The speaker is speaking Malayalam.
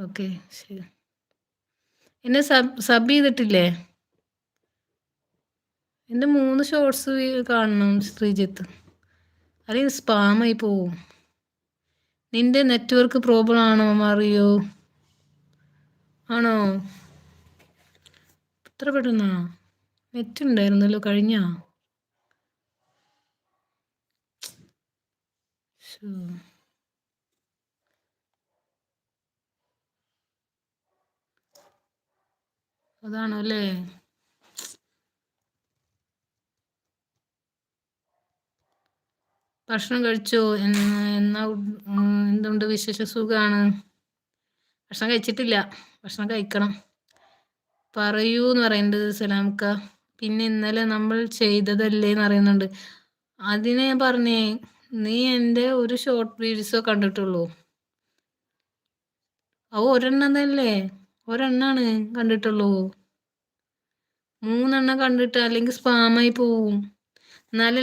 ഓക്കെ. ശരി. എന്നെ സബ് ചെയ്തിട്ടില്ലേ? എൻ്റെ 3 ഷോർട്സ് കാണണം ശ്രീജിത്ത്. അല്ലെങ്കിൽ സ്പാമായി പോവും. നിന്റെ നെറ്റ്വർക്ക് പ്രോബ്ലം ആണോ മറിയോ? ആണോ? ഇത്ര പെട്ടെന്നാ? നെറ്റ് ഉണ്ടായിരുന്നല്ലോ കഴിഞ്ഞാ? ശോ. അതാണോ അല്ലേ? ഭക്ഷണം കഴിച്ചോ? എന്നാ എന്തുണ്ട് വിശേഷ? സുഖാണ്. ഭക്ഷണം കഴിച്ചിട്ടില്ല. ഭക്ഷണം കഴിക്കണം. പറയൂ എന്ന് പറയുന്നുണ്ട് സലാംക്ക. പിന്നെ ഇന്നലെ നമ്മൾ ചെയ്തതല്ലേന്ന് അറിയുന്നുണ്ട്. അതിനെ ഞാൻ പറഞ്ഞേ, നീ എൻ്റെ ഒരു ഷോർട്ട് വീഡിയോസോ കണ്ടിട്ടുള്ളൂ. ഒരെണ്ണം തന്നെ, ഒരെണ്ണാണ് കണ്ടിട്ടുള്ളൂ. 3 എണ്ണം കണ്ടിട്ട് അല്ലെങ്കിൽ സ്പാമായി പോവും. എന്നാലല്ലേ